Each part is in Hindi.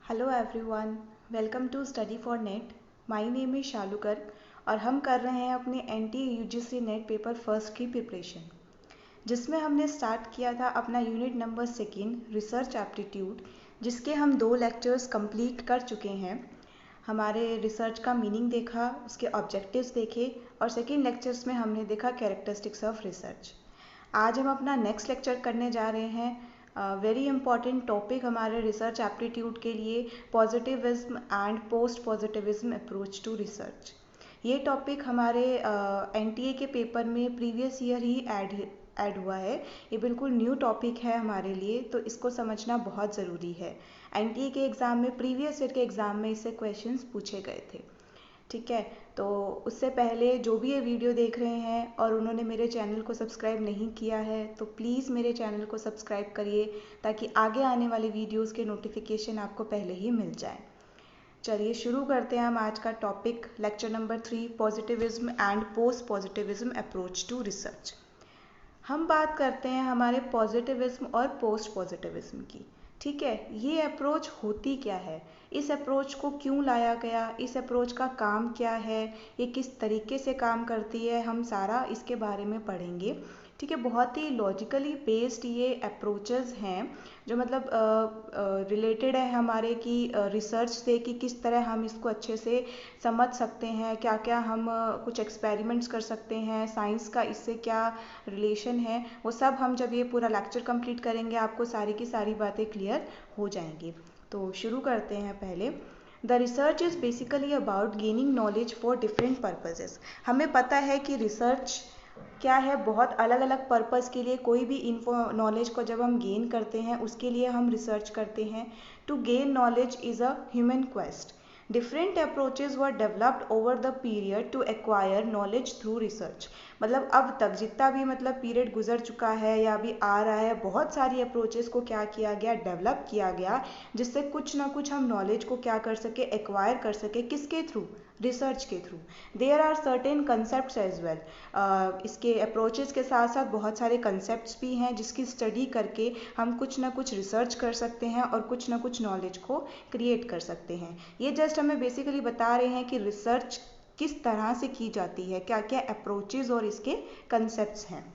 Hello everyone, welcome to study for net. My name is Shalu Garg और हम कर रहे हैं अपने NTA UGC net paper first की प्रिपरेशन, जिसमें हमने स्टार्ट किया था अपना unit number second research aptitude, जिसके हम 2 लेक्चर्स कंप्लीट कर चुके हैं। हमारे रिसर्च का मीनिंग देखा, उसके ऑब्जेक्टिव्स देखे और सेकेंड लेक्चर्स में हमने देखा कैरेक्टरिस्टिक्स ऑफ रिसर्च। आज हम अपना नेक्स्ट लेक्चर करने जा रहे हैं। वेरी इंपॉर्टेंट टॉपिक हमारे रिसर्च एप्टीट्यूड के लिए, positivism and post positivism approach to research. ये टॉपिक हमारे एनटीए के पेपर में प्रीवियस ईयर ही ऐड हुआ है। ये बिल्कुल न्यू टॉपिक है हमारे लिए, तो इसको समझना बहुत ज़रूरी है। एनटीए के एग्ज़ाम में, प्रीवियस ईयर के एग्ज़ाम में इससे क्वेश्चंस पूछे गए थे। ठीक है, तो उससे पहले जो भी ये वीडियो देख रहे हैं और उन्होंने मेरे चैनल को सब्सक्राइब नहीं किया है, तो प्लीज़ मेरे चैनल को सब्सक्राइब करिए ताकि आगे आने वाली वीडियोस के नोटिफिकेशन आपको पहले ही मिल जाए। चलिए शुरू करते हैं हम आज का topic, lecture number 3, positivism and post positivism approach to research. हम बात करते हैं हमारे पॉजिटिविज्म और पोस्ट पॉजिटिविज्म की। ठीक है, ये अप्रोच होती क्या है, इस अप्रोच को क्यों लाया गया, इस अप्रोच का काम क्या है, ये किस तरीके से काम करती है, हम सारा इसके बारे में पढ़ेंगे। ठीक है, बहुत ही लॉजिकली बेस्ड ये अप्रोचेस हैं, जो मतलब रिलेटेड है हमारे की रिसर्च से, कि किस तरह हम इसको अच्छे से समझ सकते हैं, क्या क्या हम कुछ एक्सपेरिमेंट्स कर सकते हैं, साइंस का इससे क्या रिलेशन है, वो सब हम जब ये पूरा लेक्चर कंप्लीट करेंगे आपको सारी की सारी बातें क्लियर हो जाएंगी। तो शुरू करते हैं पहले। The research is basically about gaining knowledge for different purposes. हमें पता है कि रिसर्च क्या है, बहुत अलग अलग पर्पज़ के लिए कोई भी नॉलेज को जब हम गेन करते हैं उसके लिए हम रिसर्च करते हैं। To gain knowledge is a human quest. Different approaches were developed over the period to acquire knowledge through research. मतलब अब तक जितना भी मतलब पीरियड गुजर चुका है या अभी आ रहा है, बहुत सारी अप्रोचेस को क्या किया गया, डेवलप किया गया, जिससे कुछ ना कुछ हम नॉलेज को क्या कर सके, एक्वायर कर सके। किसके थ्रू? रिसर्च के through. There are certain concept as well. इसके अप्रोचेस के साथ साथ बहुत सारे कंसेप्ट भी हैं जिसकी स्टडी करके हम कुछ ना कुछ रिसर्च कर सकते हैं और कुछ ना कुछ नॉलेज को क्रिएट कर सकते हैं। ये जस्ट हमें बेसिकली बता रहे हैं कि रिसर्च किस तरह से की जाती है, क्या क्या अप्रोचेस और इसके कंसेप्ट्स हैं।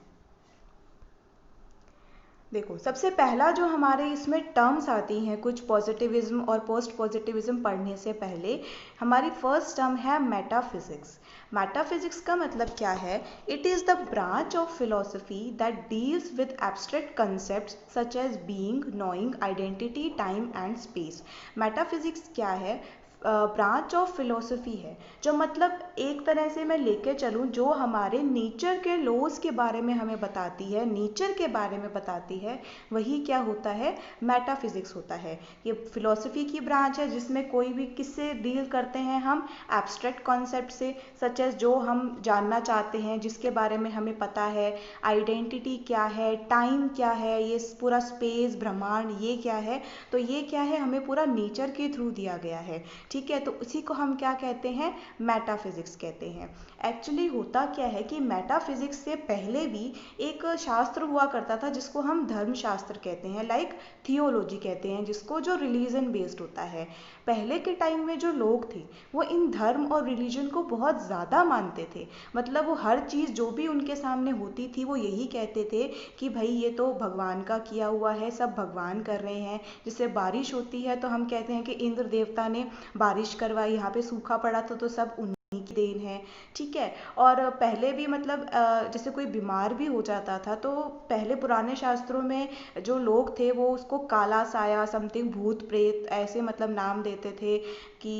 देखो, सबसे पहला जो हमारे इसमें टर्म्स आती हैं कुछ पॉजिटिविज्म और पोस्ट पॉजिटिविज्म पढ़ने से पहले, हमारी फर्स्ट टर्म है मेटाफिजिक्स। मेटाफिजिक्स का मतलब क्या है? It is the branch of philosophy that deals with abstract concepts such as being, knowing, identity, time and space. Metaphysics क्या है? ब्रांच ऑफ फिलोसफी है, जो मतलब एक तरह से मैं लेके चलूँ, जो हमारे नेचर के लॉज के बारे में हमें बताती है, नेचर के बारे में बताती है, वही क्या होता है? मेटाफिजिक्स होता है। ये फिलोसफी की ब्रांच है जिसमें कोई भी किससे डील करते हैं हम? एब्स्ट्रैक्ट कॉन्सेप्ट से, सच एज जो हम जानना चाहते हैं, जिसके बारे में हमें पता है, आइडेंटिटी क्या है, टाइम क्या है, ये पूरा स्पेस, ब्रह्मांड, ये क्या है, तो ये क्या है, हमें पूरा नेचर के थ्रू दिया गया है। ठीक है, तो उसी को हम क्या कहते हैं? मेटाफिजिक्स कहते हैं। एक्चुअली होता क्या है कि मेटाफिजिक्स से पहले भी एक शास्त्र हुआ करता था जिसको हम धर्मशास्त्र कहते हैं, लाइक थियोलॉजी कहते हैं, जिसको जो रिलीजन बेस्ड होता है। पहले के टाइम में जो लोग थे वो इन धर्म और रिलीजन को बहुत ज़्यादा मानते थे। मतलब वो हर चीज़ जो भी उनके सामने होती थी वो यही कहते थे कि भाई ये तो भगवान का किया हुआ है, सब भगवान कर रहे हैं। जिससे बारिश होती है तो हम कहते हैं कि इंद्र देवता ने बारिश करवाई, यहाँ पे सूखा पड़ा था तो सब उन्हीं की देन है। ठीक है, और पहले भी मतलब जैसे कोई बीमार भी हो जाता था तो पहले पुराने शास्त्रों में जो लोग थे वो उसको काला साया, समथिंग, भूत प्रेत, ऐसे मतलब नाम देते थे कि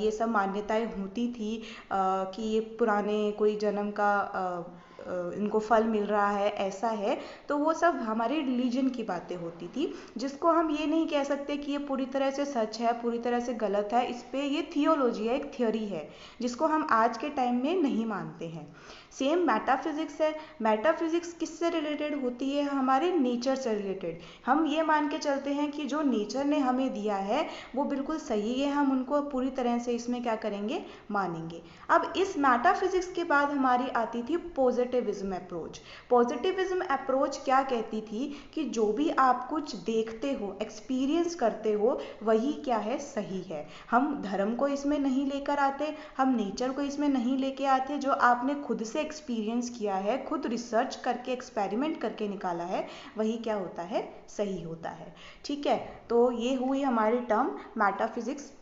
ये सब मान्यताएं होती थी कि ये पुराने कोई जन्म का इनको फल मिल रहा है, ऐसा है। तो वो सब हमारे रिलीजन की बातें होती थी, जिसको हम ये नहीं कह सकते कि ये पूरी तरह से सच है, पूरी तरह से गलत है। इस पे ये थियोलॉजी है, एक थ्योरी है, जिसको हम आज के टाइम में नहीं मानते हैं। सेम मेटाफिजिक्स है। मेटाफिजिक्स किससे रिलेटेड होती है? हमारे नेचर से रिलेटेड। हम ये मान के चलते हैं कि जो नेचर ने हमें दिया है वो बिल्कुल सही है, हम उनको पूरी तरह से इसमें क्या करेंगे? मानेंगे। अब इस मेटाफिजिक्स के बाद हमारी आती थी positive positivism approach. Positivism approach क्या कहती थी कि जो भी आप कुछ देखते हो, एक्सपीरियंस करते हो, वही क्या है, सही है। हम धर्म को इसमें नहीं लेकर आते, हम नेचर को इसमें नहीं लेके आते। जो आपने खुद से एक्सपीरियंस किया है, खुद रिसर्च करके एक्सपेरिमेंट करके निकाला है, वही क्या होता है, सही होता है। ठीक है, तो ये हुई हमारी टर्म मेटाफिजिक्स।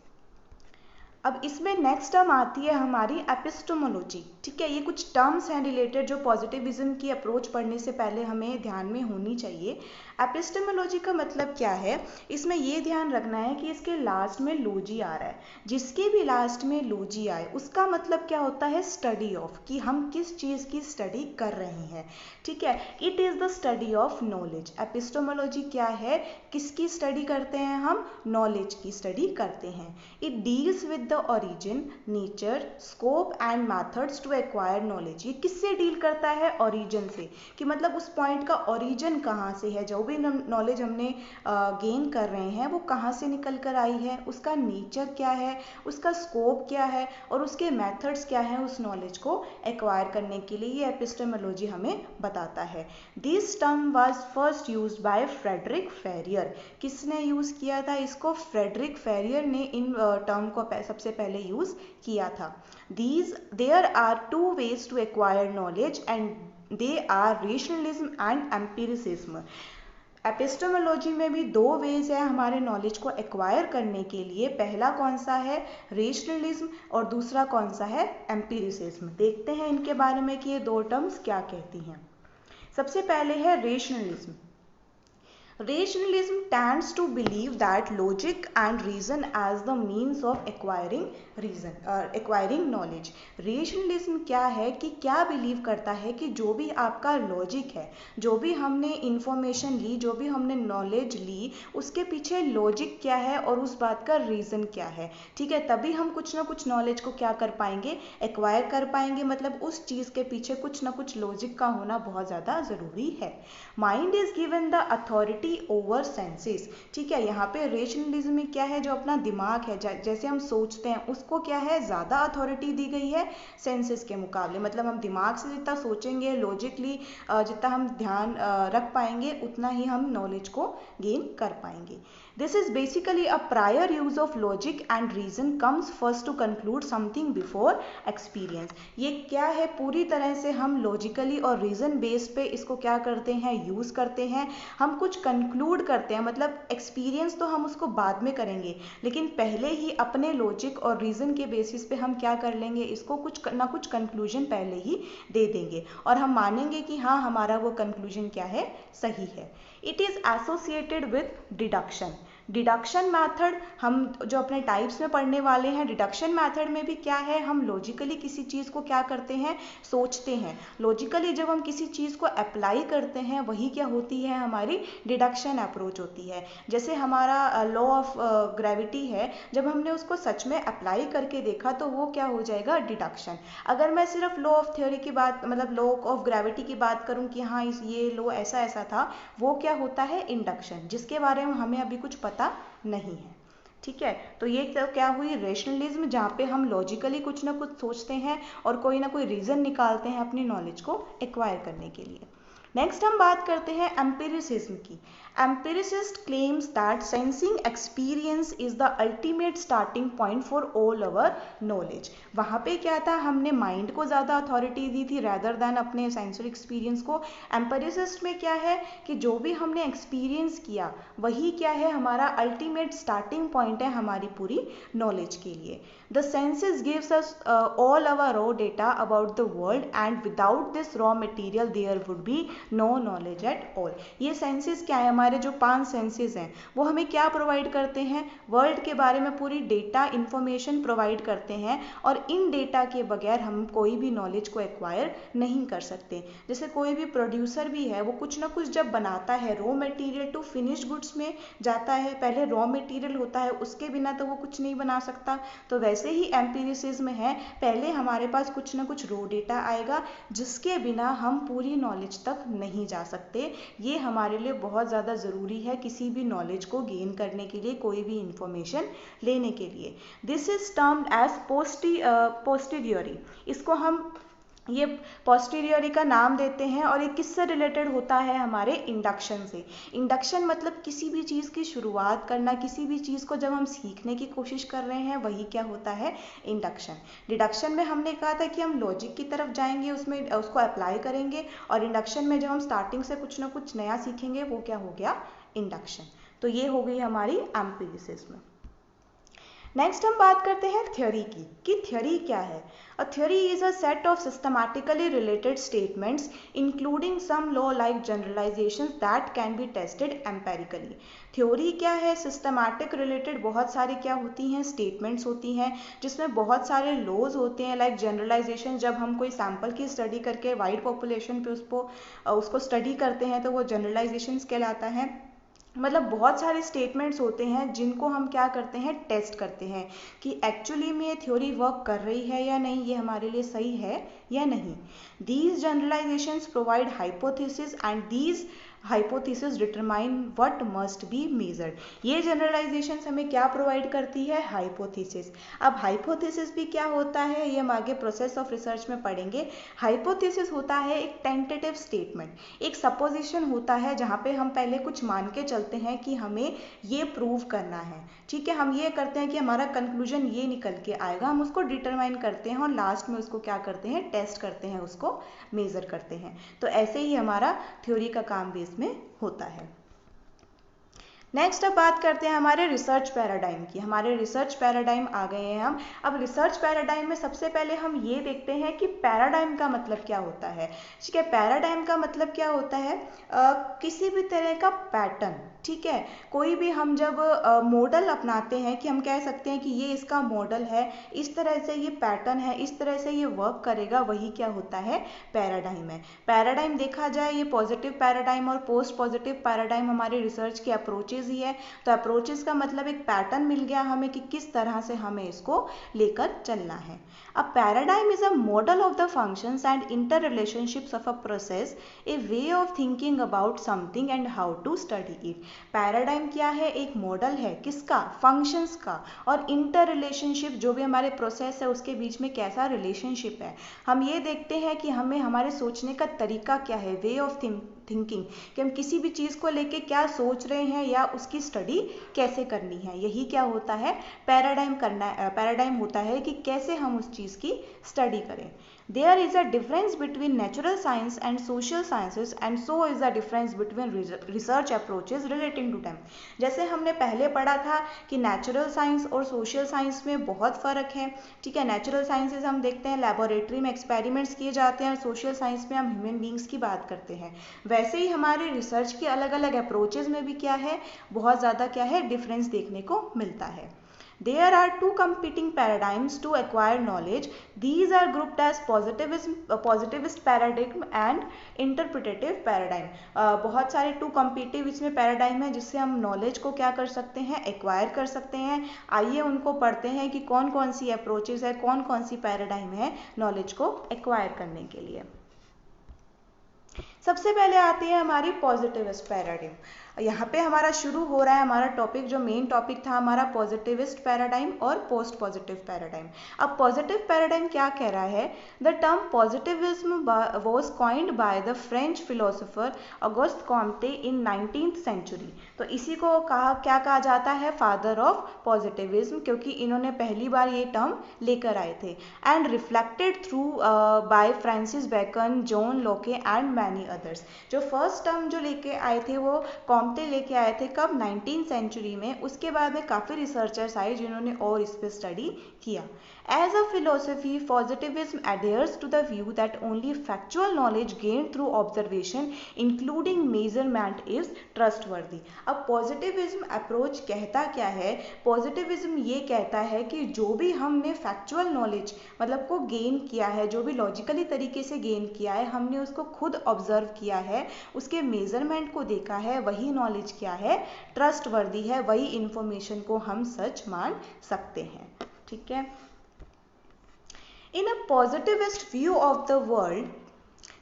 अब इसमें नेक्स्ट टर्म आती है हमारी एपिस्टेमोलॉजी। ठीक है, ये कुछ टर्म्स हैं रिलेटेड जो पॉजिटिविज्म की अप्रोच पढ़ने से पहले हमें ध्यान में होनी चाहिए। एपिस्टेमोलॉजी का मतलब क्या है, इसमें ये ध्यान रखना है कि इसके लास्ट में लॉजी आ रहा है। जिसके भी लास्ट में लॉजी आए उसका मतलब क्या होता है, स्टडी ऑफ, कि हम किस चीज़ की स्टडी कर रहे हैं। ठीक है, it is the study of knowledge. Epistemology क्या है, किसकी स्टडी करते हैं हम, नॉलेज की स्टडी करते हैं। It deals with the origin, nature, scope and methods to acquire knowledge. ये किससे डील करता है, ओरिजिन से, कि मतलब उस पॉइंट का ओरिजिन कहाँ से है, जो भी नॉलेज हमने गेन कर रहे हैं वो कहाँ से निकल कर आई है, उसका नेचर क्या है, उसका स्कोप क्या है, और उसके मेथड्स क्या हैं उस नॉलेज को एक्वायर करने के लिए। ये एपिस्टेमोलॉजी हमें बताता है। This term was first used by Frederick Ferrier. किसने यूज़ किया था इसको, फ्रेडरिक फेरियर ने इन टर्म को सबसे पहले यूज़ किया था। There are two ways to acquire knowledge and they are rationalism and empiricism. Epistemology में भी दो वेज है हमारे नॉलेज को एक्वायर करने के लिए। पहला कौन सा है, रेशनलिज्म, और दूसरा कौन सा है, एम्पिरिसिज्म। देखते हैं इनके बारे में कि ये दो टर्म्स क्या कहती हैं। सबसे पहले है rationalism. Rationalism tends to believe that logic and reason as the means of acquiring knowledge. Rationalism क्या है कि क्या बिलीव करता है कि जो भी आपका लॉजिक है, जो भी हमने इंफॉर्मेशन ली, जो भी हमने नॉलेज ली, उसके पीछे लॉजिक क्या है और उस बात का रीज़न क्या है। ठीक है, तभी हम कुछ ना कुछ नॉलेज को क्या कर पाएंगे, एक्वायर कर पाएंगे। मतलब उस चीज़ के पीछे कुछ ना कुछ लॉजिक का होना बहुत ज़्यादा ज़रूरी है। Mind is given the authority over senses. ठीक है, यहाँ पे रेशनलिज्म में क्या है, जो अपना दिमाग है, जैसे हम सोचते हैं, उसको क्या है, ज़्यादा अथॉरिटी दी गई है सेंसेस के मुकाबले। मतलब हम दिमाग से जितना सोचेंगे, लॉजिकली जितना हम ध्यान रख पाएंगे, उतना ही हम नॉलेज को गेन कर पाएंगे। This is basically a prior use of logic and reason comes first to conclude something before experience. ये क्या है, पूरी तरह से हम लॉजिकली और रीजन बेस पे इसको क्या करते हैं, यूज़ करते हैं। हम कुछ कंक्लूड करते हैं, मतलब एक्सपीरियंस तो हम उसको बाद में करेंगे, लेकिन पहले ही अपने लॉजिक और रीज़न के बेसिस पे हम क्या कर लेंगे, इसको कुछ ना कुछ कंक्लूजन पहले ही दे देंगे और हम मानेंगे कि हाँ, हमारा वो कंक्लूजन क्या है, सही है। It is associated with deduction. Deduction method हम जो अपने टाइप्स में पढ़ने वाले हैं, डिडक्शन मैथड में भी क्या है, हम लॉजिकली किसी चीज़ को क्या करते हैं, सोचते हैं। लॉजिकली जब हम किसी चीज़ को अप्लाई करते हैं, वही क्या होती है, हमारी डिडक्शन अप्रोच होती है। जैसे हमारा लॉ ऑफ ग्रेविटी है, जब हमने उसको सच में अप्लाई करके देखा तो वो क्या हो जाएगा, डिडक्शन। अगर मैं सिर्फ लॉ ऑफ थ्योरी की बात, मतलब लॉ ऑफ ग्रेविटी की बात करूं कि हाँ ये लॉ ऐसा ऐसा था, वो क्या होता है, इंडक्शन, जिसके बारे में हमें अभी कुछ पता नहीं है। ठीक है, तो ये क्या हुई, रेशनलिज्म, जहाँ पे हम लॉजिकली कुछ ना कुछ सोचते हैं और कोई ना कोई रीज़न निकालते हैं अपनी नॉलेज को एक्वायर करने के लिए। नेक्स्ट हम बात करते हैं एम्पिरिसिज्म की। Empiricist claims that sensing experience is the ultimate starting point for all our knowledge. वहाँ पे क्या था, हमने माइंड को ज़्यादा अथॉरिटी दी थी रैदर दैन अपने सेंसरी एक्सपीरियंस को। एम्पिरिसिस्ट में क्या है कि जो भी हमने एक्सपीरियंस किया, वही क्या है, हमारा अल्टीमेट स्टार्टिंग पॉइंट है हमारी पूरी नॉलेज के लिए। The senses gives us all our raw data about the world and without this raw material there would be no knowledge at all. ये सेंसेस क्या है, हमारे जो 5 सेंसेस हैं वो हमें क्या प्रोवाइड करते हैं, वर्ल्ड के बारे में पूरी डेटा इन्फॉर्मेशन प्रोवाइड करते हैं, और इन डेटा के बगैर हम कोई भी नॉलेज को एक्वायर नहीं कर सकते। जैसे कोई भी प्रोड्यूसर भी है, वो कुछ ना कुछ जब बनाता है, raw material to finish goods में जाता है, पहले रॉ मटेरियल होता है, उसके बिना तो वो कुछ नहीं बना सकता। तो वैसे ही एम्पिरिसिज्म है, पहले हमारे पास कुछ ना कुछ रॉ डेटा आएगा, जिसके बिना हम पूरी नॉलेज तक नहीं जा सकते। ये हमारे लिए बहुत ज़्यादा ज़रूरी है किसी भी नॉलेज को गेन करने के लिए, कोई भी इंफॉर्मेशन लेने के लिए। This is termed as posteriori. इसको हम ये पोस्टीरियरी का नाम देते हैं और ये किससे रिलेटेड होता है, हमारे इंडक्शन से। इंडक्शन मतलब किसी भी चीज़ की शुरुआत करना, किसी भी चीज़ को जब हम सीखने की कोशिश कर रहे हैं वही क्या होता है, इंडक्शन। डिडक्शन में हमने कहा था कि हम लॉजिक की तरफ जाएंगे, उसमें उसको अप्लाई करेंगे, और इंडक्शन में जब हम स्टार्टिंग से कुछ ना कुछ नया सीखेंगे वो क्या हो गया, इंडक्शन। तो ये हो गई हमारी एम्पिरिसिस में। नेक्स्ट हम बात करते हैं थ्योरी की, कि थ्योरी क्या है। A theory is a set of systematically related statements including some law like generalisations that can be tested empirically. Theory क्या है, सिस्टमैटिक रिलेटेड बहुत सारी क्या होती हैं, स्टेटमेंट्स होती हैं जिसमें बहुत सारे लॉज होते हैं, लाइक जनरलाइजेशन। जब हम कोई सैम्पल की स्टडी करके वाइड पॉपुलेशन पे उसको स्टडी करते हैं तो वो जनरलाइजेशंस कहलाता है। मतलब बहुत सारे स्टेटमेंट्स होते हैं जिनको हम क्या करते हैं, टेस्ट करते हैं कि एक्चुअली में ये थ्योरी वर्क कर रही है या नहीं, ये हमारे लिए सही है या नहीं। These generalisations provide hypothesis and these hypothesis determine what must be measured. ये जनरलाइजेशंस हमें क्या प्रोवाइड करती है, हाइपोथेसिस। अब हाइपोथेसिस भी क्या होता है, ये हम आगे प्रोसेस ऑफ रिसर्च में पढ़ेंगे। हाइपोथेसिस होता है एक टेंटेटिव स्टेटमेंट, एक सपोजिशन होता है जहाँ पे हम पहले कुछ मान के चलते हैं कि हमें ये प्रूव करना है, ठीक है। हम ये करते हैं कि हमारा कंक्लूजन ये निकल के आएगा, हम उसको डिटरमाइन करते हैं और लास्ट में उसको क्या करते हैं, टेस्ट करते हैं, उसको मेजर करते हैं। तो ऐसे ही हमारा थ्योरी का काम भी इसमें होता है। नेक्स्ट अब बात करते हैं हमारे रिसर्च पैराडाइम की। हमारे रिसर्च पैराडाइम आ गए हैं हम। अब रिसर्च पैराडाइम में सबसे पहले हम ये देखते हैं कि पैराडाइम का मतलब क्या होता है। ठीक है, पैराडाइम का मतलब क्या होता है, किसी भी तरह का पैटर्न, ठीक है। कोई भी हम जब मॉडल अपनाते हैं कि हम कह सकते हैं कि ये इसका मॉडल है, इस तरह से ये पैटर्न है, इस तरह से ये वर्क करेगा, वही क्या होता है, पैराडाइम है। पैराडाइम देखा जाए ये पॉजिटिव पैराडाइम और पोस्ट पॉजिटिव पैराडाइम हमारे रिसर्च के अप्रोचेज ही है। तो अप्रोचेज का मतलब एक पैटर्न मिल गया हमें कि किस तरह से हमें इसको लेकर चलना है। A paradigm is a model of the functions and interrelationships of a process, a way of thinking about something and how to study it. Paradigm क्या है, एक मॉडल है, किसका, फंक्शंस का, और इंटर रिलेशनशिप जो भी हमारे प्रोसेस है उसके बीच में कैसा रिलेशनशिप है। हम ये देखते हैं कि हमें हमारे सोचने का तरीका क्या है, वे ऑफ थिंकिंग, कि हम किसी भी चीज़ को लेके क्या सोच रहे हैं या उसकी स्टडी कैसे करनी है, यही क्या होता है, पैराडाइम पैराडाइम होता है कि कैसे हम उस चीज़ की स्टडी करें। There is a difference between natural science and social sciences and so is the difference between research approaches relating to them. जैसे हमने पहले पढ़ा था कि नेचुरल साइंस और सोशल साइंस में बहुत फ़र्क है, ठीक है। नेचुरल साइंसेज हम देखते हैं लेबोरेटरी में एक्सपेरिमेंट्स किए जाते हैं और सोशल साइंस में हम ह्यूमन बींग्स की बात करते हैं। वैसे ही हमारे रिसर्च के अलग अलग अप्रोचेज में भी क्या है, बहुत ज़्यादा क्या है, डिफरेंस देखने को मिलता है। There are two competing paradigms to acquire knowledge. These are grouped as positivist paradigm and interpretative paradigm. बहुत सारे टू कम्पिटिव इसमें पैराडाइम है जिससे हम नॉलेज को क्या कर सकते हैं, एक्वायर कर सकते हैं। आइए उनको पढ़ते हैं कि कौन कौन सी अप्रोचेज है, कौन कौन सी पैराडाइम है नॉलेज को एक्वायर करने के लिए। सबसे पहले आती है हमारी पॉजिटिविस्ट पैराडाइम। यहाँ पे हमारा शुरू हो रहा है हमारा टॉपिक, जो मेन टॉपिक था हमारा पॉजिटिविस्ट पैराडाइम और पोस्ट पॉजिटिव पैराडाइम। अब पॉजिटिव पैराडाइम क्या कह रहा है, the term positivism was coined by the French philosopher Auguste Comte in 19th century. तो इसी को क्या कहा जाता है, फादर ऑफ पॉजिटिविज्म, क्योंकि इन्होंने पहली बार ये टर्म लेकर आए थे। And reflected through by Francis Bacon, John Locke and many others. जो फर्स्ट टर्म जो लेके आए थे वो कॉम्टे लेके आए थे, कब, 19th सेंचुरी में। उसके बाद में काफ़ी रिसर्चर्स आए जिन्होंने और इस पर स्टडी किया। As a philosophy, positivism adheres to the view that only factual knowledge gained through observation, including measurement, is trustworthy. अब positivism approach कहता क्या है, positivism ये कहता है कि जो भी हमने factual knowledge मतलब को गेन किया है, जो भी लॉजिकली तरीके से गेन किया है, हमने उसको खुद ऑब्जर्व किया है, उसके मेजरमेंट को देखा है, वही नॉलेज क्या है, ट्रस्टवर्दी है, वही इंफॉर्मेशन को हम सच मान सकते हैं, ठीक है। In a positivist view of the world,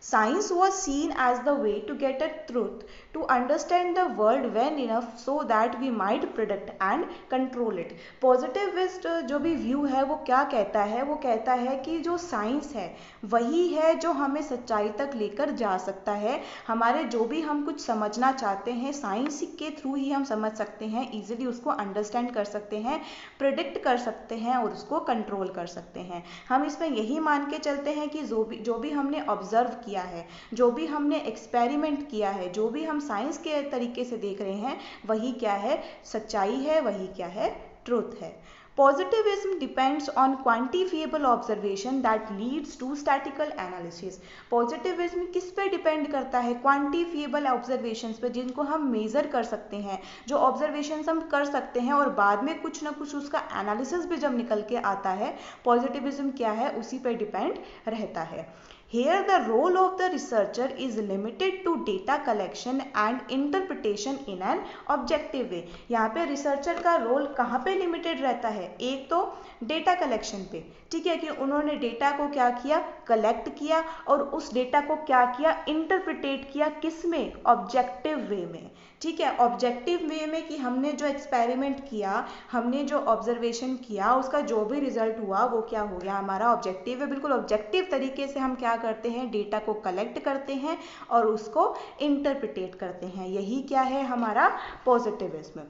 Science was seen as the way to get at truth, to understand the world well enough so that we might predict and control it. Positivist जो भी व्यू है वो क्या कहता है, वो कहता है कि जो साइंस है वही है जो हमें सच्चाई तक लेकर जा सकता है। हमारे जो भी हम कुछ समझना चाहते हैं साइंस के थ्रू ही हम समझ सकते हैं, इजीली उसको अंडरस्टैंड कर सकते हैं, प्रिडिक्ट कर सकते हैं और उसको कंट्रोल कर सकते हैं। हम इसमें यही मान के चलते हैं कि जो भी हमने ऑब्जर्व किया है, जो भी हमने एक्सपेरिमेंट किया है, जो भी हम साइंस के तरीके से देख रहे हैं वही क्या है, सच्चाई है, वही क्या है, ट्रूथ है। Positivism depends on quantifiable observation that leads to statistical analysis. Positivism किस पे डिपेंड करता है? क्वांटिफिएबल ऑब्जर्वेशंस पे, जिनको हम मेजर कर सकते हैं, जो ऑब्जर्वेशंस हम कर सकते हैं और बाद में कुछ ना कुछ उसका एनालिसिस भी जब निकल के आता है, पॉजिटिविज्म क्या है, उसी पे डिपेंड रहता है। Here the role of the researcher is limited to data collection and interpretation in an objective way. यहाँ पे रिसर्चर का रोल कहाँ पे लिमिटेड रहता है? एक तो डेटा कलेक्शन पे, ठीक है, कि उन्होंने डेटा को क्या किया, कलेक्ट किया और उस डेटा को क्या किया, इंटरप्रिटेट किया, किस में, ऑब्जेक्टिव वे में, ठीक है, ऑब्जेक्टिव वे में, कि हमने जो एक्सपेरिमेंट किया, हमने जो ऑब्जर्वेशन किया, उसका जो भी रिजल्ट हुआ वो क्या हो गया, हमारा ऑब्जेक्टिव है। बिल्कुल ऑब्जेक्टिव तरीके से हम क्या करते हैं, डेटा को कलेक्ट करते हैं और उसको इंटरप्रिटेट करते हैं। यही क्या है हमारा positivism.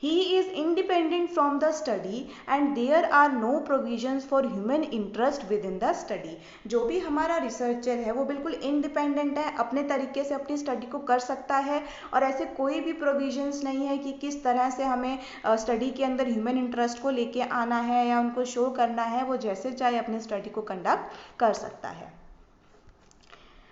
He is independent from the study and there are no provisions for human interest within the study. जो भी हमारा रिसर्चर है वो बिल्कुल इंडिपेंडेंट है, अपने तरीके से अपनी स्टडी को कर सकता है और ऐसे कोई भी प्रोविजंस नहीं है कि किस तरह से हमें स्टडी के अंदर ह्यूमन इंटरेस्ट को लेके आना है या उनको शो करना है। वो जैसे चाहे अपनी स्टडी को कंडक्ट कर सकता है।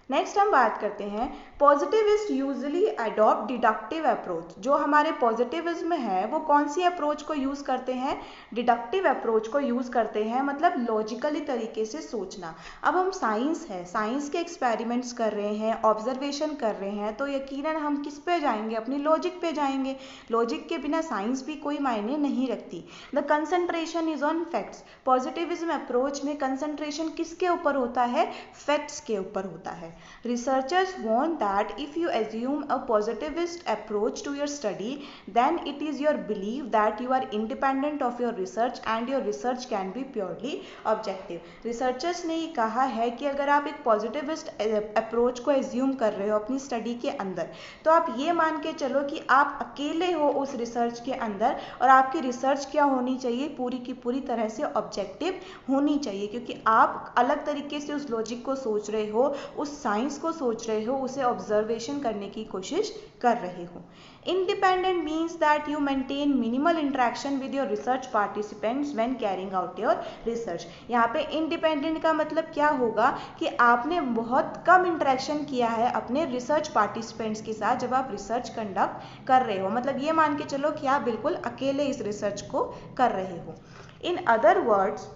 नेक्स्ट हम बात करते हैं positivist usually adopt deductive approach. जो हमारे पॉजिटिविज्म है वो कौन सी अप्रोच को यूज़ करते हैं, डिडक्टिव अप्रोच को यूज़ करते हैं, मतलब लॉजिकली तरीके से सोचना। अब हम साइंस है, साइंस के एक्सपेरिमेंट्स कर रहे हैं, ऑब्जर्वेशन कर रहे हैं, तो यकीनन हम किस पे जाएंगे, अपनी लॉजिक पे जाएंगे। लॉजिक के बिना साइंस भी कोई मायने नहीं रखती। The concentration is on facts. Positivism approach में कंसंट्रेशन किसके ऊपर होता है, फैक्ट्स के ऊपर होता है। Researchers warn that if you assume a positivist approach to your study, then it is your belief that you are independent of your research and your research can be purely objective. Researchers ने कहा है कि अगर आप एक positivist approach को assume कर रहे हो अपनी study के अंदर, तो आप ये मान के चलो कि आप अकेले हो उस research के अंदर और आपकी research क्या होनी चाहिए, पूरी की पूरी तरह से objective होनी चाहिए, क्योंकि आप अलग तरीके से उस logic को सोच रहे हो, उस साइंस को सोच रहे हो, उसे ऑब्जर्वेशन करने की कोशिश कर रहे हो। Independent means that you maintain minimal interaction with your research participants when carrying out your research. यहाँ पे इंडिपेंडेंट का मतलब क्या होगा कि आपने बहुत कम इंटरेक्शन किया है अपने रिसर्च पार्टिसिपेंट्स के साथ जब आप रिसर्च कंडक्ट कर रहे हो। मतलब ये मान के चलो कि आप बिल्कुल अकेले इस रिसर्च को कर रहे हो। In other words,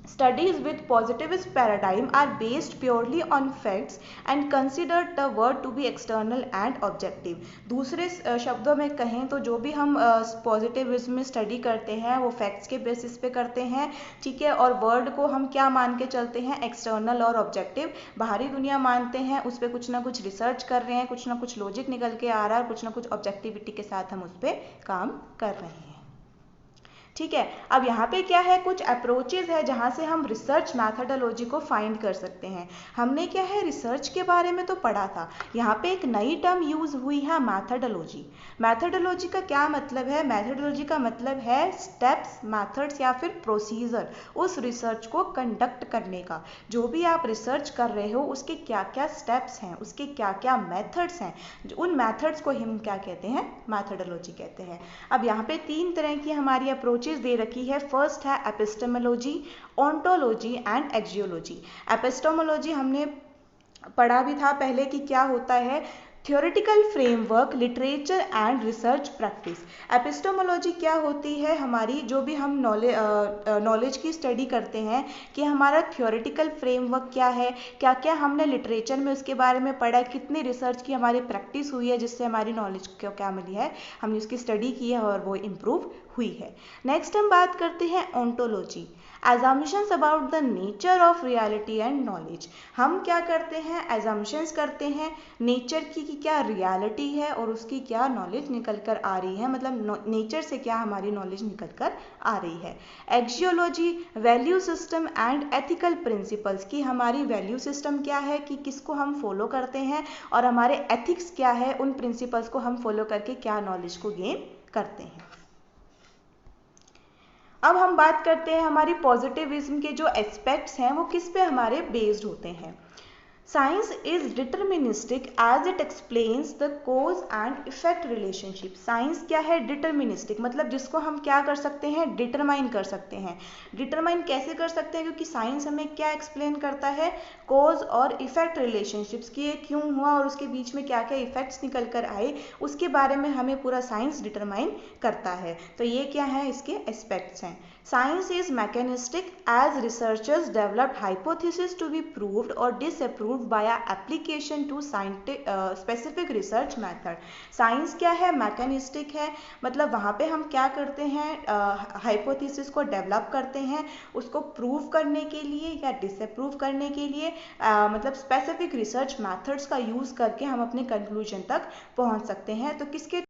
studies with positivist paradigm are based purely on facts and consider the world to be external and objective. दूसरे शब्दों में कहें तो जो भी हम पॉजिटिविज्म में स्टडी करते हैं वो फैक्ट्स के बेसिस पे करते हैं, ठीक है, और वर्ल्ड को हम क्या मान के चलते हैं, एक्सटर्नल और ऑब्जेक्टिव, बाहरी दुनिया मानते हैं, उस पर कुछ ना कुछ रिसर्च कर रहे हैं, कुछ ना कुछ लॉजिक निकल के आ रहा है, कुछ ना कुछ ऑब्जेक्टिविटी के साथ हम उस पर काम कर रहे हैं। ठीक है, अब यहाँ पे क्या है, कुछ अप्रोचेज है जहाँ से हम रिसर्च मैथडोलॉजी को फाइंड कर सकते हैं। हमने क्या है, रिसर्च के बारे में तो पढ़ा था, यहाँ पे एक नई टर्म यूज हुई है, मैथडोलॉजी। मैथडोलॉजी का क्या मतलब है, मैथडोलॉजी का मतलब है स्टेप्स, मैथड्स या फिर प्रोसीजर उस रिसर्च को कंडक्ट करने का। जो भी आप रिसर्च कर रहे हो उसके क्या क्या स्टेप्स हैं, उसके क्या क्या मेथड्स हैं, उन मेथड्स को हम क्या कहते हैं, मैथडोलॉजी कहते हैं। अब यहाँ पे 3 तरह की हमारी अप्रोच दे रखी है। फर्स्ट है एपिस्टेमोलॉजी, ओंटोलॉजी एंड एक्जियोलॉजी। एपिस्टेमोलॉजी हमने पढ़ा भी था पहले कि क्या होता है, theoretical framework, literature and research practice. Epistemology क्या होती है, हमारी जो भी हम नॉलेज की स्टडी करते हैं कि हमारा थ्योरेटिकल फ्रेमवर्क क्या है, क्या क्या हमने लिटरेचर में उसके बारे में पढ़ा है, कितनी रिसर्च की हमारी प्रैक्टिस हुई है जिससे हमारी नॉलेज को क्या मिली है, हमने उसकी स्टडी की है और वो इम्प्रूव हुई है। नेक्स्ट हम बात करते हैं ontology, assumptions about the nature of reality and knowledge। हम क्या करते हैं, assumptions करते हैं नेचर की कि क्या रियलिटी है और उसकी क्या नॉलेज निकल कर आ रही है, मतलब नेचर से क्या हमारी नॉलेज निकल कर आ रही है। Axiology, value system and ethical principles की हमारी वैल्यू सिस्टम क्या है कि किसको हम फॉलो करते हैं और हमारे एथिक्स क्या है, उन प्रिंसिपल्स को हम फॉलो करके क्या नॉलेज को गेन करते हैं। अब हम बात करते हैं हमारी पॉजिटिविज्म के जो एस्पेक्ट्स हैं वो किस पे हमारे बेस्ड होते हैं। Science is deterministic as it explains the cause and effect relationship. Science क्या है, डिटर्मिनिस्टिक, मतलब जिसको हम क्या कर सकते हैं, डिटरमाइन कर सकते हैं। डिटरमाइन कैसे कर सकते हैं, क्योंकि साइंस हमें क्या एक्सप्लेन करता है, कोज और इफेक्ट रिलेशनशिप्स की, ये क्यों हुआ और उसके बीच में क्या क्या इफेक्ट्स निकल कर आए, उसके बारे में हमें पूरा साइंस डिटरमाइन करता है। तो ये क्या है, इसके एस्पेक्ट्स हैं। Science is mechanistic as researchers developed hypotheses to be proved or disapproved via application to specific research method। Science क्या है, mechanistic है, मतलब वहाँ पे हम क्या करते हैं, hypothesis को develop करते हैं उसको prove करने के लिए या disapprove करने के लिए, मतलब specific research methods का use करके हम अपने conclusion तक पहुँच सकते हैं। तो किसके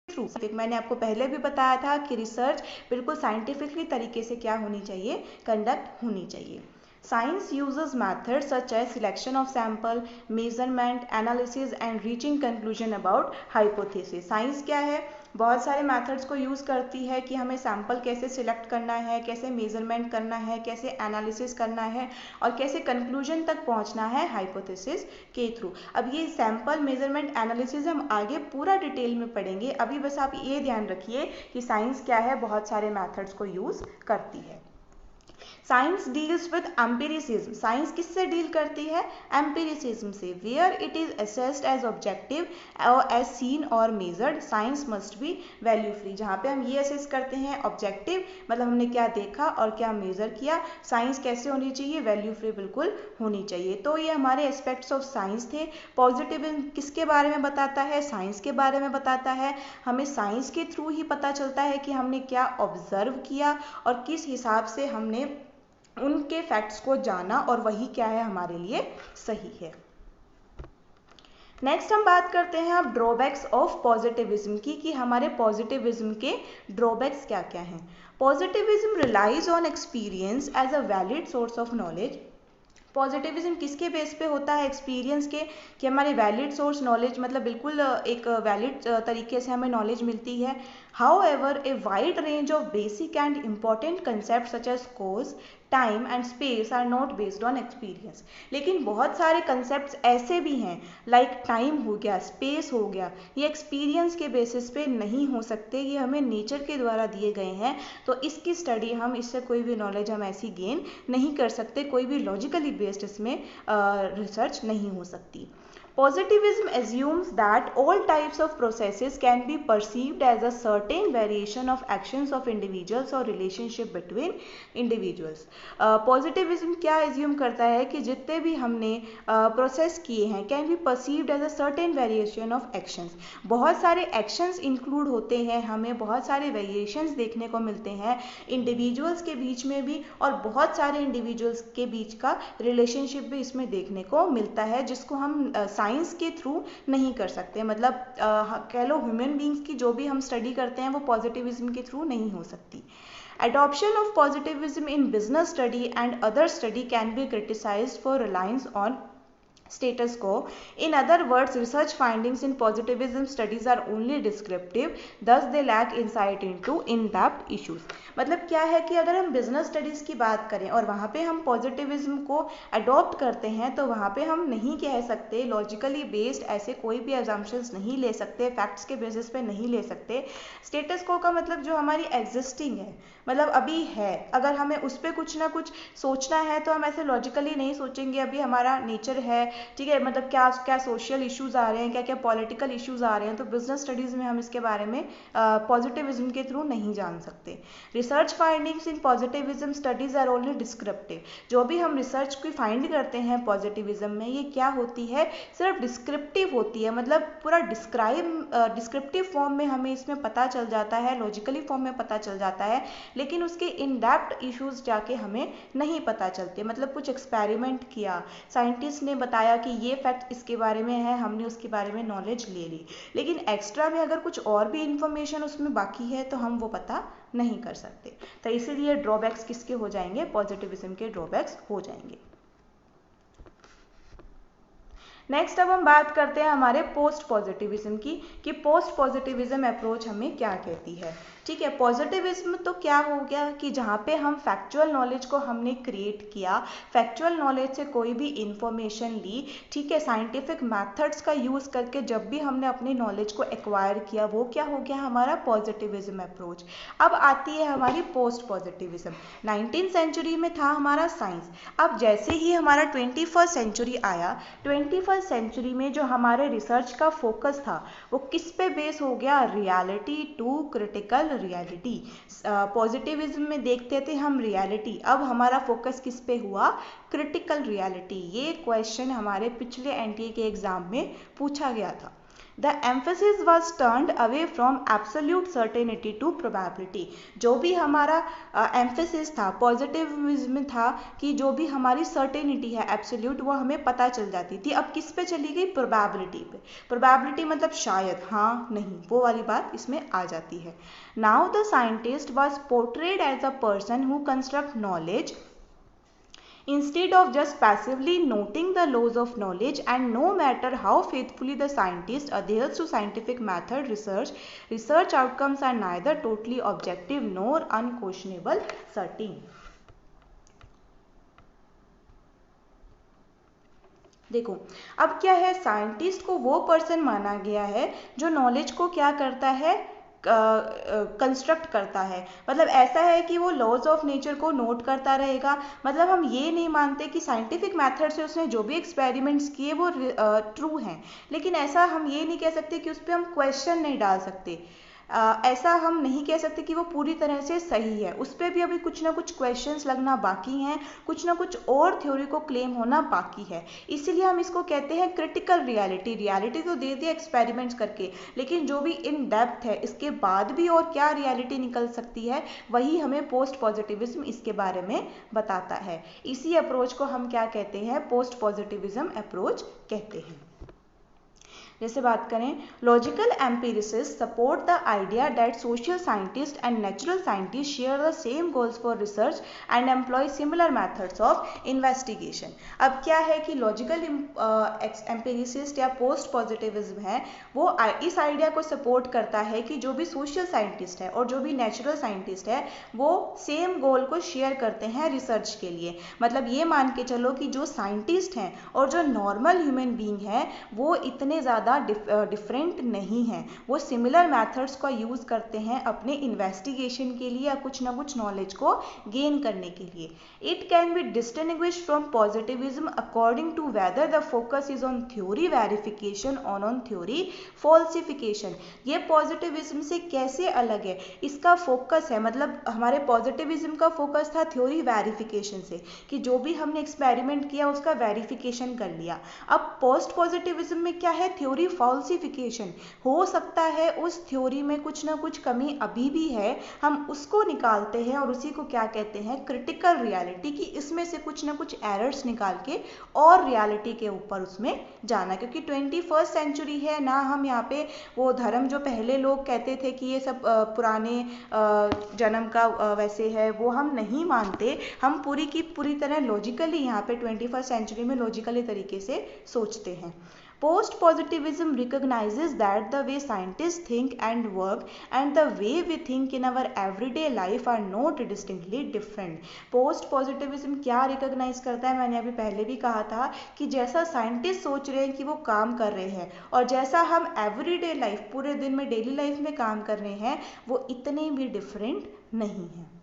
थ्रू, मैंने आपको पहले भी बताया था कि रिसर्च बिल्कुल साइंटिफिकली तरीके से क्या होनी चाहिए, कंडक्ट होनी चाहिए। Science uses methods such as selection of sample, measurement, analysis and reaching conclusion about hypothesis। Science क्या है, बहुत सारे मेथड्स को यूज़ करती है कि हमें सैम्पल कैसे सिलेक्ट करना है, कैसे मेजरमेंट करना है, कैसे एनालिसिस करना है और कैसे कंक्लूजन तक पहुंचना है हाइपोथेसिस के थ्रू। अब ये सैम्पल, मेजरमेंट, एनालिसिस हम आगे पूरा डिटेल में पढ़ेंगे, अभी बस आप ये ध्यान रखिए कि साइंस क्या है, बहुत सारे मेथड्स को यूज़ करती है। Science deals with empiricism. Science किससे डील करती है, एम्पिरिसिज्म से। Where it is assessed as objective as seen और measured, science must be value free. जहाँ पे हम ये असेस करते हैं ऑब्जेक्टिव, मतलब हमने क्या देखा और क्या मेजर किया, साइंस कैसे होनी चाहिए, वैल्यू फ्री बिल्कुल होनी चाहिए। तो ये हमारे एस्पेक्ट्स ऑफ साइंस थे। पॉजिटिविज्म किसके बारे में बताता है, साइंस के बारे में बताता है। हमें साइंस के थ्रू ही पता चलता है कि हमने क्या ऑब्जर्व किया और किस हिसाब से हमने उनके फैक्ट्स को जाना और वही क्या है हमारे लिए सही है। नेक्स्ट हम बात करते हैं अब ड्रॉबैक्स ऑफ पॉजिटिविज्म की, कि हमारे पॉजिटिविज्म के ड्रॉबैक्स क्या क्या हैं। Positivism relies on experience as a valid source of knowledge. Positivism किसके बेस पे होता है, एक्सपीरियंस के, कि हमारे वैलिड सोर्स नॉलेज, मतलब बिल्कुल एक वैलिड तरीके से हमें नॉलेज मिलती है। However a wide range of basic and important concept such as cause, time and space are not based on experience. लेकिन बहुत सारे कंसेप्ट्स ऐसे भी हैं, लाइक टाइम हो गया, स्पेस हो गया, ये एक्सपीरियंस के बेसिस पे नहीं हो सकते, ये हमें नेचर के द्वारा दिए गए हैं। तो इसकी स्टडी हम, इससे कोई भी नॉलेज हम ऐसी गेन नहीं कर सकते, कोई भी लॉजिकली बेस्ड इसमें रिसर्च नहीं हो सकती। Positivism assumes that all types of processes can be perceived as a certain variation of actions of individuals or relationship between individuals। Positivism क्या assume करता है कि जितने भी हमने प्रोसेस किए हैं can be perceived as a certain variation of actions। बहुत सारे actions include होते हैं, हमें बहुत सारे variations देखने को मिलते हैं इंडिविजुअल्स के बीच में भी, और बहुत सारे इंडिविजुअल्स के बीच का रिलेशनशिप भी इसमें देखने को मिलता है, जिसको हम साइंस के थ्रू नहीं कर सकते। मतलब कह लो ह्यूमन बींग्स की जो भी हम स्टडी करते हैं वो पॉजिटिविज्म के थ्रू नहीं हो सकती। Adoption of positivism in business study and other study can be criticized for reliance on status quo। In other words, research findings in positivism studies are only descriptive, thus they lack insight into in-depth issues। मतलब क्या है कि अगर हम बिजनेस स्टडीज की बात करें और वहाँ पे हम पॉजिटिविज्म को अडॉप्ट करते हैं, तो वहाँ पे हम नहीं कह सकते, लॉजिकली बेस्ड ऐसे कोई भी अजम्पशंस नहीं ले सकते, फैक्ट्स के बेसिस पे नहीं ले सकते। स्टेटस को का मतलब जो हमारी एग्जिस्टिंग है, मतलब अभी है, अगर हमें उस पर कुछ ना कुछ सोचना है तो हम ऐसे लॉजिकली नहीं सोचेंगे। अभी हमारा नेचर है, ठीक है, मतलब क्या क्या सोशल इश्यूज आ रहे हैं, क्या क्या पॉलिटिकल इश्यूज आ रहे हैं, तो बिजनेस स्टडीज़ में हम इसके बारे में पॉजिटिविज्म के थ्रू नहीं जान सकते। Research findings in positivism studies are only descriptive. जो भी हम रिसर्च की फाइंड करते हैं पॉजिटिविज्म में, ये क्या होती है, सिर्फ डिस्क्रिप्टिव होती है, मतलब पूरा डिस्क्रिप्टिव फॉर्म में हमें इसमें पता चल जाता है, लॉजिकली फॉर्म में पता चल जाता है, लेकिन उसके इन डेप्थ इश्यूज जाके हमें नहीं पता चलते। मतलब कुछ एक्सपेरिमेंट किया, साइंटिस्ट ने बताया कि ये फैक्ट इसके बारे में है, हमने उसके बारे में नॉलेज ले ली, लेकिन एक्स्ट्रा में अगर कुछ और भी इंफॉर्मेशन उसमें बाकी है तो हम वो पता नहीं कर सकते। तो इसीलिए ड्रॉबैक्स किसके हो जाएंगे, पॉजिटिविज्म के ड्रॉबैक्स हो जाएंगे। नेक्स्ट अब हम बात करते हैं हमारे पोस्ट पॉजिटिविज्म की, कि पोस्ट पॉजिटिविज्म अप्रोच हमें क्या कहती है। ठीक है, पॉजिटिविज्म तो क्या हो गया कि जहाँ पे हम फैक्चुअल नॉलेज को हमने क्रिएट किया, फैक्चुअल नॉलेज से कोई भी इंफॉर्मेशन ली, ठीक है, साइंटिफिक मेथड्स का यूज़ करके जब भी हमने अपनी नॉलेज को एक्वायर किया, वो क्या हो गया, हमारा पॉजिटिविज्म अप्रोच। अब आती है हमारी पोस्ट पॉजिटिविज्म। 19th सेंचुरी में था हमारा साइंस। अब जैसे ही हमारा 21st सेंचुरी आया, 21st सेंचुरी में जो हमारे रिसर्च का फोकस था वो किस पे बेस हो गया, reality to critical reality. Positivism में देखते थे हम रियलिटी, अब हमारा फोकस किस पे हुआ, क्रिटिकल रियलिटी। ये क्वेश्चन हमारे पिछले एनटीए के एग्जाम में पूछा गया था। The emphasis was turned away from absolute certainty to probability। जो भी हमारा emphasis था पॉजिटिविज्म में था कि जो भी हमारी सर्टेनिटी है एब्सोल्यूट, वो हमें पता चल जाती थी। अब किस पे चली गई, प्रोबेबिलिटी पे। प्रोबेबिलिटी मतलब शायद, हाँ नहीं, वो वाली बात इसमें आ जाती है। Now the scientist was portrayed as a person who construct knowledge instead of just passively noting the laws of knowledge, and no matter how faithfully the scientist adheres to scientific method research outcomes are neither totally objective nor unquestionable certain। देखो, अब क्या है, साइंटिस्ट को वो पर्सन माना गया है जो नॉलेज को क्या करता है, कंस्ट्रक्ट करता है। मतलब ऐसा है कि वो लॉज ऑफ नेचर को नोट करता रहेगा। मतलब हम ये नहीं मानते कि साइंटिफिक मेथड से उसने जो भी एक्सपेरिमेंट्स किए वो ट्रू हैं, लेकिन ऐसा हम ये नहीं कह सकते कि उस पर हम क्वेश्चन नहीं डाल सकते। ऐसा हम नहीं कह सकते कि वो पूरी तरह से सही है, उस पर भी अभी कुछ ना कुछ क्वेश्चंस लगना बाकी हैं, कुछ ना कुछ और थ्योरी को क्लेम होना बाकी है। इसीलिए हम इसको कहते हैं क्रिटिकल रियलिटी। रियलिटी तो दे दिया एक्सपेरिमेंट्स करके, लेकिन जो भी इन डेप्थ है इसके बाद भी और क्या रियलिटी निकल सकती है, वही हमें पोस्ट पॉजिटिविज्म इसके बारे में बताता है। इसी अप्रोच को हम क्या कहते हैं, पोस्ट पॉजिटिविज्म अप्रोच कहते हैं। जैसे बात करें, logical empiricist support the idea that social scientist and natural scientist share the same goals for research and employ similar methods of investigation. अब क्या है कि लॉजिकल एम्पिरिसिस्ट या पोस्ट पॉजिटिविज्म है, वो इस आइडिया को सपोर्ट करता है कि जो भी सोशल साइंटिस्ट है और जो भी नेचुरल साइंटिस्ट है वो सेम गोल को शेयर करते हैं रिसर्च के लिए। मतलब ये मान के चलो कि जो साइंटिस्ट हैं और जो नॉर्मल ह्यूमन बीइंग है वो इतने ज़्यादा डिफरेंट नहीं है, वो सिमिलर मेथड्स का यूज करते हैं अपने इन्वेस्टिगेशन के लिए या कुछ ना कुछ नॉलेज को गेन करने के लिए। It can be distinguished from positivism according to whether the focus is on theory verification on theory falsification. ये पॉजिटिविज्म से कैसे अलग है, इसका फोकस है, मतलब हमारे पॉजिटिविज्म का फोकस था थ्योरी वेरिफिकेशन से, कि जो भी हमने एक्सपेरिमेंट किया उसका वेरिफिकेशन कर लिया। अब पोस्ट पॉजिटिविज्म में क्या है, थ्योरी फॉल्सिफिकेशन। हो सकता है उस थ्योरी में कुछ ना कुछ कमी अभी भी है, हम उसको निकालते हैं और उसी को क्या कहते हैं, क्रिटिकल रियलिटी, कि इसमें से कुछ ना कुछ एरर्स निकाल के और रियलिटी के ऊपर उसमें जाना। क्योंकि 21st सेंचुरी है ना, हम यहाँ पे वो धर्म जो पहले लोग कहते थे कि ये सब पुराने जन्म का वैसे है, वो हम नहीं मानते। हम पूरी की पूरी तरह लॉजिकली यहाँ पे 21st सेंचुरी में लॉजिकली तरीके से सोचते हैं। Post-positivism recognizes that the way scientists think and work and the way we think in our everyday life are not distinctly different। Post-positivism क्या recognize करता है, मैंने अभी पहले भी कहा था कि जैसा साइंटिस्ट सोच रहे हैं कि वो काम कर रहे हैं और जैसा हम एवरीडे लाइफ, पूरे दिन में डेली लाइफ में काम कर रहे हैं, वो इतने भी डिफरेंट नहीं है।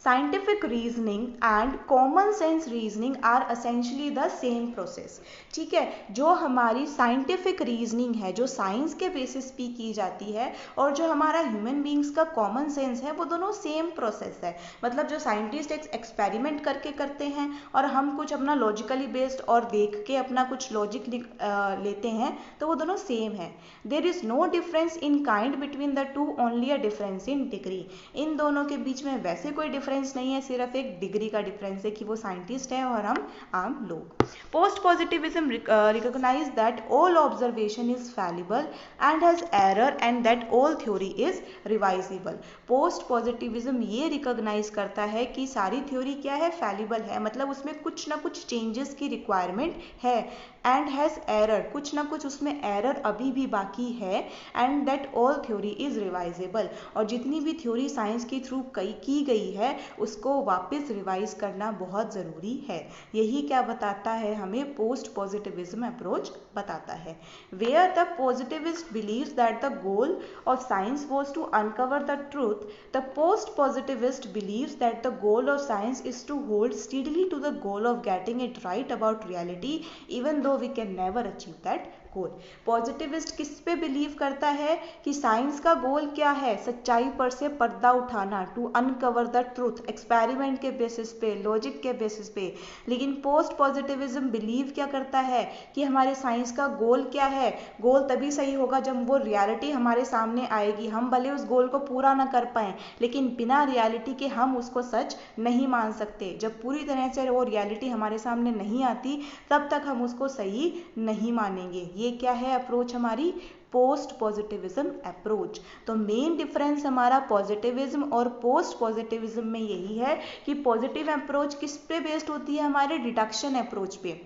Scientific reasoning and common sense reasoning are essentially the same process. ठीक है, जो हमारी साइंटिफिक रीजनिंग है, जो साइंस के बेसिस पे की जाती है, और जो हमारा ह्यूमन बींग्स का कॉमन सेंस है, वो दोनों सेम प्रोसेस है। मतलब जो साइंटिस्ट एक एक्सपेरिमेंट करके करते हैं और हम कुछ अपना लॉजिकली बेस्ड और देख के अपना कुछ लॉजिक लेते हैं, तो वो दोनों सेम है। There is no difference in kind between the two, only a difference in degree. इन दोनों के बीच में वैसे कोई डिफरेंस नहीं है, सिर्फ एक डिग्री का डिफरेंस है कि वो साइंटिस्ट है और हम आम लोग। Post positivism recognize that all observation is fallible and has error and that all theory is revisable. Post positivism ये रिकॉग्नाइज करता है कि सारी थ्योरी क्या है, फैलिबल है, मतलब उसमें कुछ ना कुछ चेंजेस की रिक्वायरमेंट है, एंड हैज एरर, कुछ ना कुछ उसमें एरर अभी भी बाकी है, and that all theory is revisable, और जितनी भी थ्योरी साइंस के थ्रू की गई है उसको वापस रिवाइज करना बहुत ज़रूरी है। यही क्या बताता है हमें, पोस्ट पॉजिटिविज्म अप्रोच बताता है। Where the positivist believes that the goal of science was to uncover the truth, the post positivist believes that the goal of science is to hold steadily to the goal of getting it right about reality, even though we can never achieve that goal. Positivist किस पे बिलीव करता है कि साइंस का गोल क्या है, सच्चाई पर से पर्दा उठाना, to uncover the truth, experiment के बेसिस पे, लॉजिक के बेसिस पे। लेकिन पोस्ट पॉजिटिविज्म बिलीव क्या करता है कि हमारे साइंस का गोल क्या है, गोल तभी सही होगा जब वो रियलिटी हमारे सामने आएगी। हम भले उस गोल को पूरा ना कर पाए, लेकिन बिना रियलिटी के हम उसको सच नहीं मान सकते। जब पूरी तरह से वो रियलिटी हमारे सामने नहीं आती, तब तक हम उसको सही नहीं मानेंगे। ये क्या है अप्रोच हमारी, पोस्ट पॉजिटिविज्म अप्रोच। तो मेन डिफरेंस हमारा पॉजिटिविज्म और पोस्ट पॉजिटिविज्म में यही है कि पॉजिटिव अप्रोच किस पे बेस्ड होती है, हमारे डिडक्शन अप्रोच पे।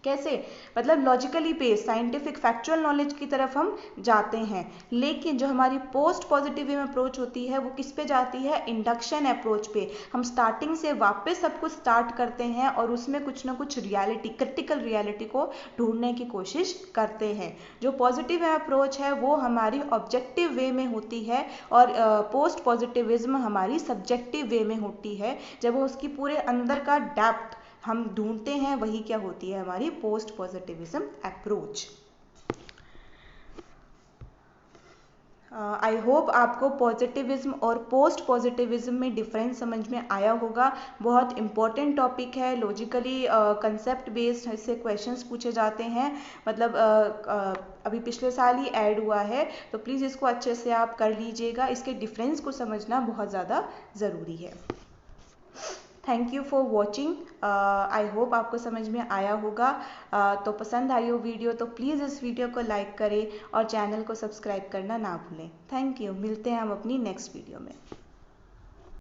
कैसे, मतलब logically based, scientific factual knowledge की तरफ हम जाते हैं। लेकिन जो हमारी पोस्ट पॉजिटिव अप्रोच होती है वो किस पे जाती है, इंडक्शन अप्रोच पे। हम स्टार्टिंग से वापस सब कुछ स्टार्ट करते हैं और उसमें कुछ ना कुछ रियलिटी, क्रिटिकल रियलिटी को ढूंढने की कोशिश करते हैं। जो पॉजिटिव अप्रोच है वो हमारी ऑब्जेक्टिव वे में होती है, और पोस्ट पॉजिटिविज्म हमारी सब्जेक्टिव वे में होती है। जब वो उसकी पूरे अंदर का डेप्थ हम ढूंढते हैं, वही क्या होती है हमारी post positivism approach. I hope आपको पॉजिटिविज्म और पोस्ट पॉजिटिविज्म में डिफरेंस समझ में आया होगा। बहुत इंपॉर्टेंट टॉपिक है, लॉजिकली कंसेप्ट बेस्ड इससे क्वेश्चंस पूछे जाते हैं। मतलब अभी पिछले साल ही ऐड हुआ है, तो प्लीज़ इसको अच्छे से आप कर लीजिएगा। इसके डिफरेंस को समझना बहुत ज़्यादा ज़रूरी है। Thank you for watching. I hope आपको समझ में आया होगा। तो पसंद आई हो वीडियो तो प्लीज़ इस वीडियो को लाइक करें और चैनल को सब्सक्राइब करना ना भूलें। थैंक यू, मिलते हैं हम अपनी नेक्स्ट वीडियो में।